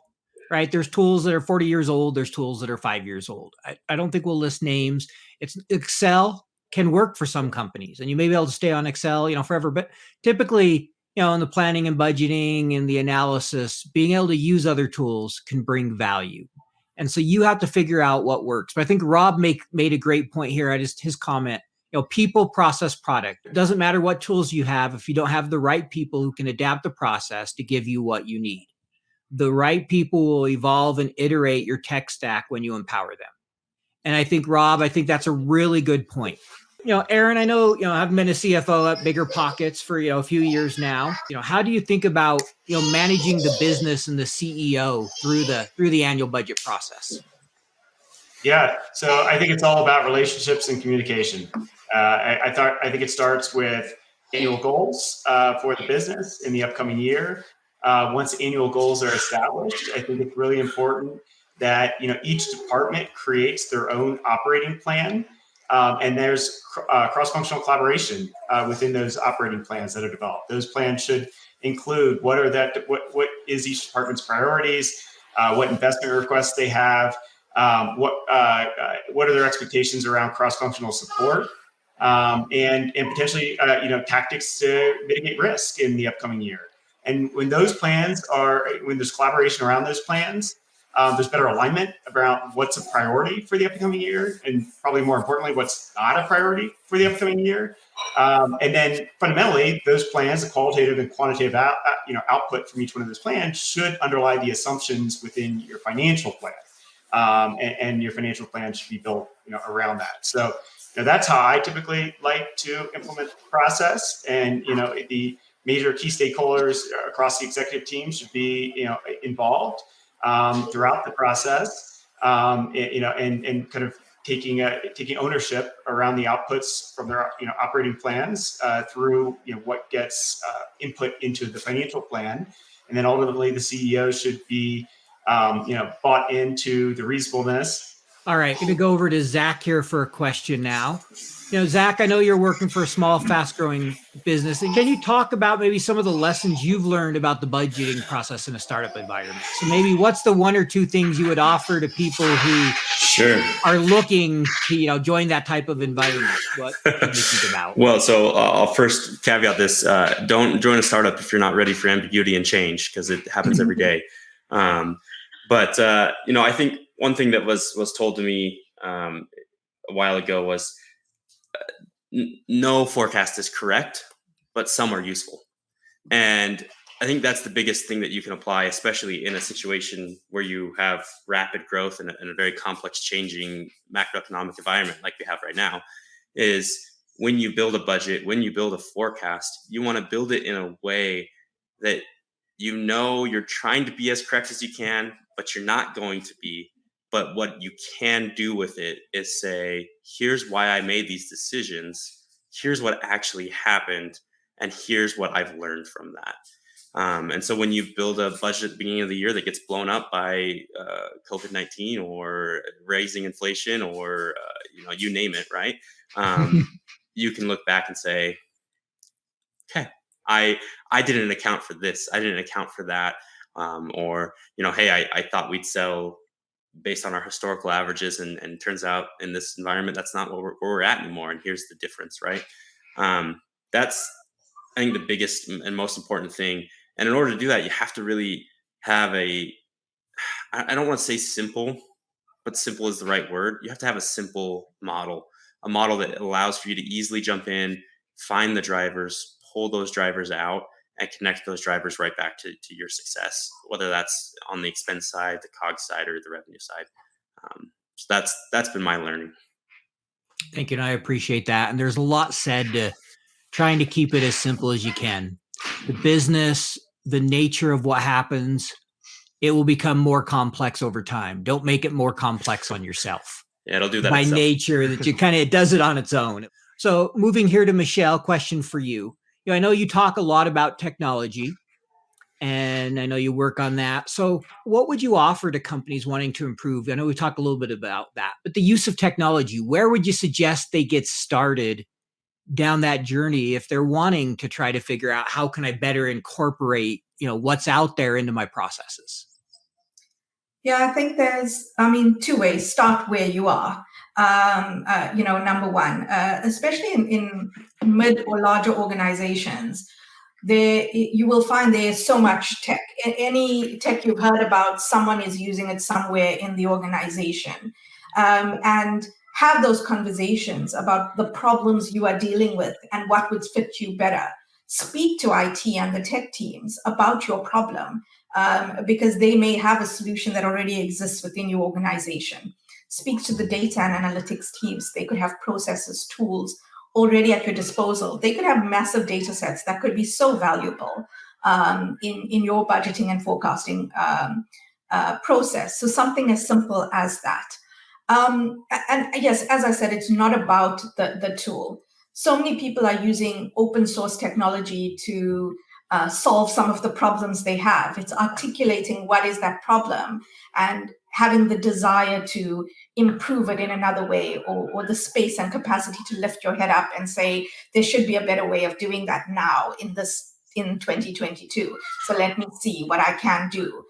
right? There's tools that are 40 years old. There's tools that are 5 years old. I don't think we'll list names. It's Excel can work for some companies, and you may be able to stay on Excel, forever. But typically, in the planning and budgeting and the analysis, being able to use other tools can bring value. And so you have to figure out what works. But I think Rob made a great point here. His comment, people, process, product. It doesn't matter what tools you have if you don't have the right people who can adapt the process to give you what you need. The right people will evolve and iterate your tech stack when you empower them. And I think, Rob, that's a really good point. Aaron, I know, I've been a CFO at BiggerPockets for, a few years now. How do you think about, managing the business and the CEO through the annual budget process? Yeah, so I think it's all about relationships and communication. I think it starts with annual goals for the business in the upcoming year. Once annual goals are established, I think it's really important that each department creates their own operating plan, and there's cross-functional collaboration within those operating plans that are developed. Those plans should include what is each department's priorities, what investment requests they have, what are their expectations around cross-functional support, and potentially tactics to mitigate risk in the upcoming year. And when there's collaboration around those plans, there's better alignment around what's a priority for the upcoming year, and probably more importantly, what's not a priority for the upcoming year. And then fundamentally, those plans, the qualitative and quantitative output from each one of those plans should underlie the assumptions within your financial plan. And your financial plan should be built around that. So that's how I typically like to implement the process. And the major key stakeholders across the executive team should be involved throughout the process, and kind of taking ownership around the outputs from their operating plans through what gets input into the financial plan. And then ultimately the CEO should be bought into the reasonableness. All right, going to go over to Zach here for a question now. Zach, I know you're working for a small, fast-growing business. And can you talk about maybe some of the lessons you've learned about the budgeting process in a startup environment? So maybe what's the one or two things you would offer to people who are looking to join that type of environment? What do you think about? Well, so I'll first caveat this. Don't join a startup if you're not ready for ambiguity and change, because it happens every day. But I think one thing that was told to me a while ago was no forecast is correct, but some are useful. And I think that's the biggest thing that you can apply, especially in a situation where you have rapid growth and a very complex changing macroeconomic environment like we have right now, is when you build a budget, when you build a forecast, you want to build it in a way that you're trying to be as correct as you can, but you're not going to be. But what you can do with it is say, here's why I made these decisions. Here's what actually happened. And here's what I've learned from that. And so when you build a budget at the beginning of the year that gets blown up by COVID-19 or raising inflation or, you name it, right? You can look back and say, okay, I didn't account for this. I didn't account for that. Or, hey, I thought we'd sell based on our historical averages, and turns out in this environment, that's not where we're at anymore. And here's the difference, right? That's, I think, the biggest and most important thing. And in order to do that, you have to really have I don't want to say simple, but simple is the right word. You have to have a simple model, a model that allows for you to easily jump in, find the drivers, pull those drivers out, and connect those drivers right back to your success, whether that's on the expense side, the COGS side, or the revenue side. So that's been my learning. Thank you, and I appreciate that. And there's a lot said to trying to keep it as simple as you can. The business, the nature of what happens, it will become more complex over time. Don't make it more complex on yourself. Yeah, it'll do that by itself. nature, that it does it on its own. So moving here to Michelle, question for you. I know you talk a lot about technology, and I know you work on that. So what would you offer to companies wanting to improve? I know we talked a little bit about that, but the use of technology, where would you suggest they get started down that journey if they're wanting to try to figure out how can I better incorporate, what's out there into my processes? Yeah, I think there's, two ways. Start where you are. Number one, especially in mid or larger organizations, you will find there's so much tech. Any tech you've heard about, someone is using it somewhere in the organization. And have those conversations about the problems you are dealing with and what would fit you better. Speak to IT and the tech teams about your problem, because they may have a solution that already exists within your organization. Speak to the data and analytics teams. They could have processes, tools already at your disposal. They could have massive data sets that could be so valuable in your budgeting and forecasting process. So something as simple as that. And yes, as I said, it's not about the tool. So many people are using open source technology to solve some of the problems they have. It's articulating what is that problem and having the desire to improve it in another way, or the space and capacity to lift your head up and say, there should be a better way of doing that now in 2022. So let me see what I can do.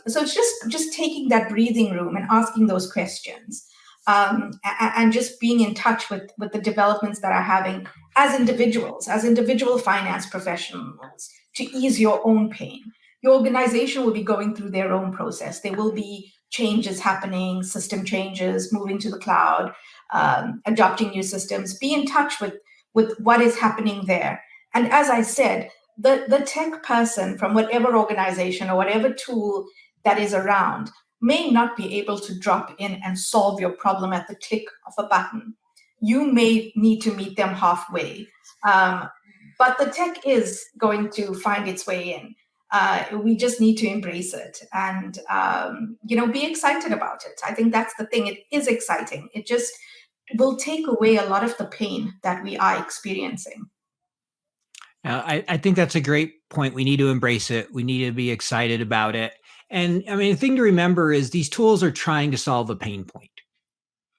So it's just taking that breathing room and asking those questions, and just being in touch with the developments that are having as individual finance professionals, to ease your own pain. Your organization will be going through their own process. There will be changes happening, system changes, moving to the cloud, adopting new systems. Be in touch with what is happening there. And as I said, the tech person from whatever organization or whatever tool that is around may not be able to drop in and solve your problem at the click of a button. You may need to meet them halfway. But the tech is going to find its way in. We just need to embrace it and, be excited about it. I think that's the thing. It is exciting. It just will take away a lot of the pain that we are experiencing. I think that's a great point. We need to embrace it. We need to be excited about it. And the thing to remember is these tools are trying to solve a pain point,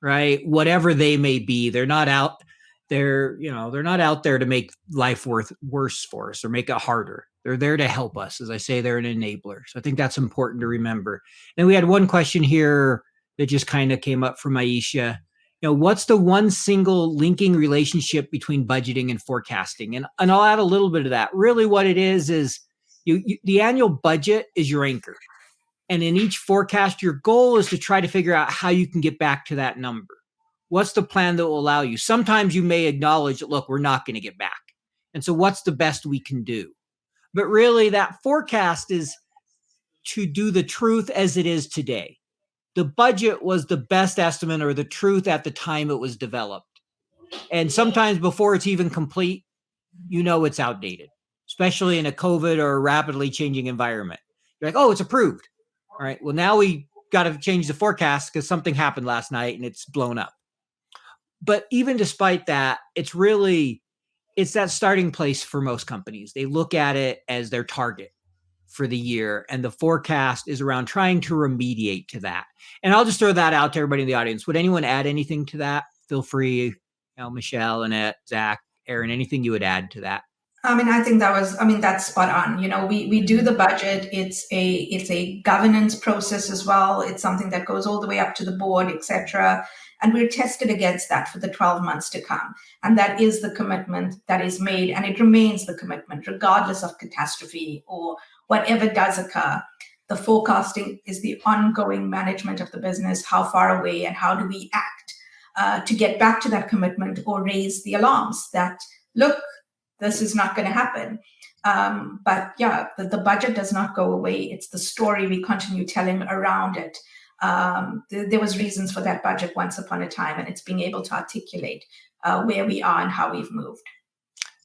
right? Whatever they may be, they're not out there to make life worse for us or make it harder. They're there to help us. As I say, they're an enabler. So I think that's important to remember. And we had one question here that just kind of came up from Aisha. What's the one single linking relationship between budgeting and forecasting? And I'll add a little bit of that. Really what it is the annual budget is your anchor. And in each forecast, your goal is to try to figure out how you can get back to that number. What's the plan that will allow you? Sometimes you may acknowledge that, look, we're not going to get back. And so what's the best we can do? But really that forecast is to do the truth as it is today. The budget was the best estimate or the truth at the time it was developed. And sometimes before it's even complete, it's outdated, especially in a COVID or a rapidly changing environment. You're like, oh, it's approved. All right, well, now we got to change the forecast because something happened last night and it's blown up. But even despite that, it's that starting place for most companies. They look at it as their target for the year, and the forecast is around trying to remediate to that. And I'll just throw that out to everybody in the audience. Would anyone add anything to that? Feel free, Michelle, Annette, Zach, Aaron, anything you would add to that? I think that's spot on. We do the budget. It's a governance process as well. It's something that goes all the way up to the board, etc. And we're tested against that for the 12 months to come. And that is the commitment that is made, and it remains the commitment regardless of catastrophe or whatever does occur. The forecasting is the ongoing management of the business. How far away and how do we act to get back to that commitment or raise the alarms that, look, this is not going to happen. But yeah, the budget does not go away. It's the story we continue telling around it. There was reasons for that budget once upon a time, and it's being able to articulate where we are and how we've moved.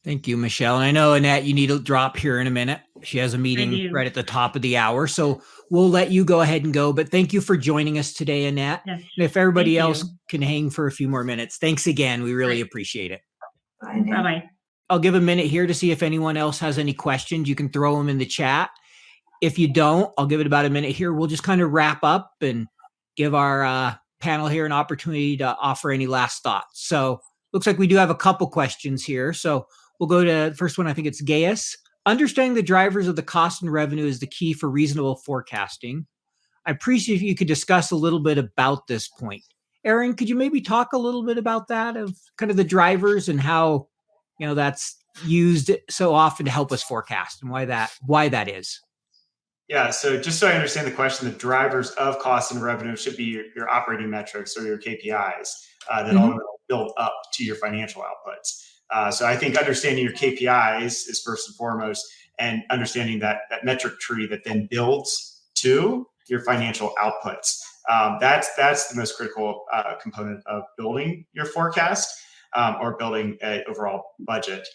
Thank you, Michelle. And I know, Annette, you need to drop here in a minute. She has a meeting do. right at the top of the hour. So we'll let you go ahead and go. But thank you for joining us today, Annette. Yes. And if everybody Thank else you. can hang for a few more minutes, thanks again. We really appreciate it. Bye now. Bye-bye. I'll give a minute here to see if anyone else has any questions. You can throw them in the chat. If you don't, I'll give it about a minute here. We'll just kind of wrap up and give our panel here an opportunity to offer any last thoughts. So looks like we do have a couple questions here. So we'll go to the first one. I think it's Gaius. Understanding the drivers of the cost and revenue is the key for reasonable forecasting. I appreciate if you could discuss a little bit about this point. Aaron, could you maybe talk a little bit about that, of kind of the drivers and how, that's used so often to help us forecast, and why that is? Yeah, so just so I understand the question, the drivers of cost and revenue should be your operating metrics or your KPIs that ultimately build up to your financial outputs. So I think understanding your KPIs is first and foremost, and understanding that metric tree that then builds to your financial outputs. That's the most critical component of building your forecast or building an overall budget.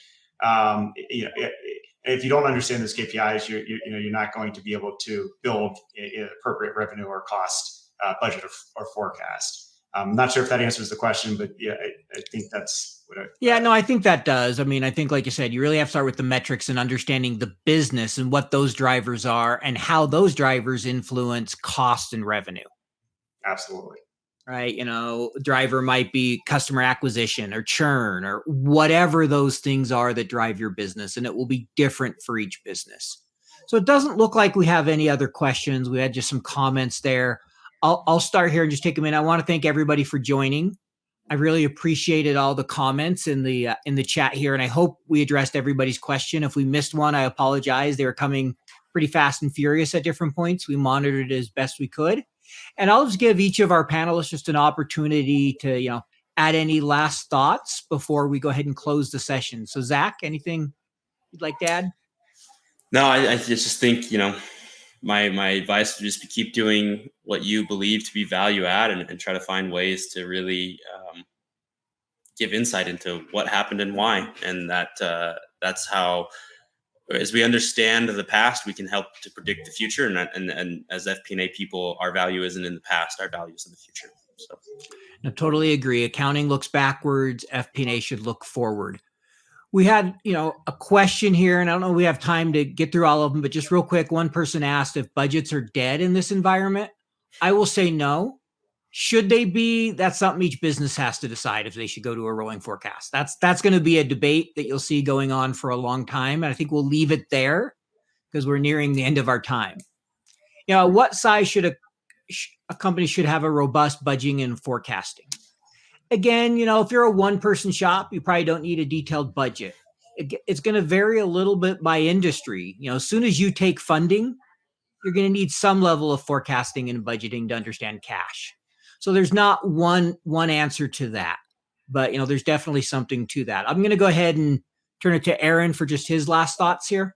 If you don't understand those KPIs, you're not going to be able to build an appropriate revenue or cost budget or forecast. I'm not sure if that answers the question, but yeah, I think that's what I think that does. I mean, I think, like you said, you really have to start with the metrics and understanding the business and what those drivers are and how those drivers influence cost and revenue. Absolutely. Right. Driver might be customer acquisition or churn or whatever those things are that drive your business. And it will be different for each business. So it doesn't look like we have any other questions. We had just some comments there. I'll start here and just take a minute. I want to thank everybody for joining. I really appreciated all the comments in the chat here. And I hope we addressed everybody's question. If we missed one, I apologize. They were coming pretty fast and furious at different points. We monitored it as best we could. And I'll just give each of our panelists just an opportunity to, add any last thoughts before we go ahead and close the session. So Zach, anything you'd like to add? No, I just think, my advice would just be keep doing what you believe to be value add and try to find ways to really give insight into what happened and why. And that's how, as we understand the past, we can help to predict the future. And as FP&A people, our value isn't in the past, our value is in the future. So I totally agree. Accounting looks backwards. FP&A should look forward. We had, a question here, and I don't know if we have time to get through all of them, but just real quick, one person asked if budgets are dead in this environment. I will say no. Should they be? That's something each business has to decide if they should go to a rolling forecast. That's going to be a debate that you'll see going on for a long time. And I think we'll leave it there because we're nearing the end of our time. What size should a company should have a robust budgeting and forecasting? Again, if you're a one-person shop, you probably don't need a detailed budget. It's going to vary a little bit by industry. As soon as you take funding, you're going to need some level of forecasting and budgeting to understand cash. So there's not one answer to that, but there's definitely something to that. I'm going to go ahead and turn it to Aaron for just his last thoughts here.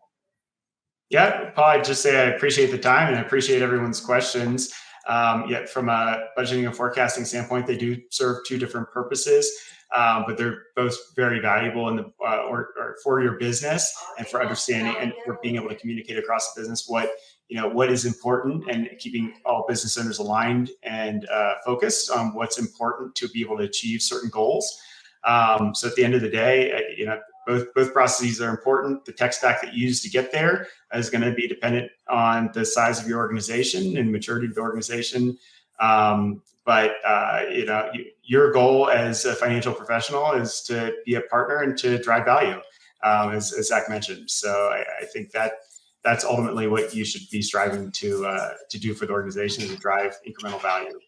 Yeah, Paul, I'd just say I appreciate the time and I appreciate everyone's questions. Yet from a budgeting and forecasting standpoint, they do serve two different purposes, but they're both very valuable in the or for your business and for understanding and for being able to communicate across the business what is important and keeping all business owners aligned and focused on what's important to be able to achieve certain goals. So at the end of the day, both processes are important. The tech stack that you use to get there is going to be dependent on the size of your organization and maturity of the organization. But your goal as a financial professional is to be a partner and to drive value, as Zach mentioned. So I think that's ultimately what you should be striving to do for the organization, to drive incremental value.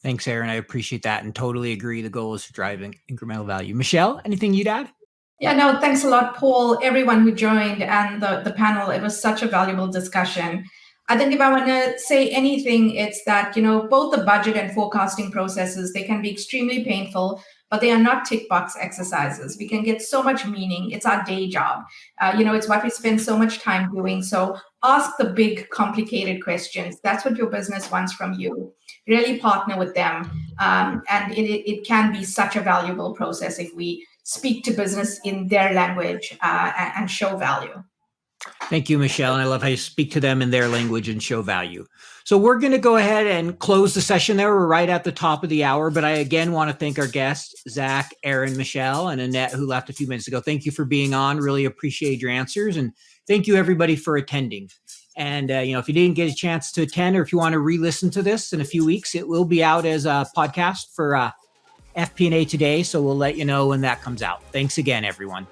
Thanks, Aaron. I appreciate that and totally agree. The goal is driving incremental value. Michelle, anything you'd add? Yeah, no, thanks a lot, Paul, everyone who joined and the panel. It was such a valuable discussion. I think if I want to say anything, it's that, both the budget and forecasting processes, they can be extremely painful, but they are not tick box exercises. We can get so much meaning. It's our day job. It's what we spend so much time doing. So ask the big, complicated questions. That's what your business wants from you. Really partner with them. And it can be such a valuable process if we speak to business in their language and show value. Thank you, Michelle. And I love how you speak to them in their language and show value. So we're going to go ahead and close the session there. We're right at the top of the hour, but I again want to thank our guests, Zach, Aaron, Michelle, and Annette, who left a few minutes ago. Thank you for being on. Really appreciate your answers. And thank you, everybody, for attending. And, if you didn't get a chance to attend, or if you want to re-listen to this in a few weeks, it will be out as a podcast for FP&A Today. So we'll let you know when that comes out. Thanks again, everyone.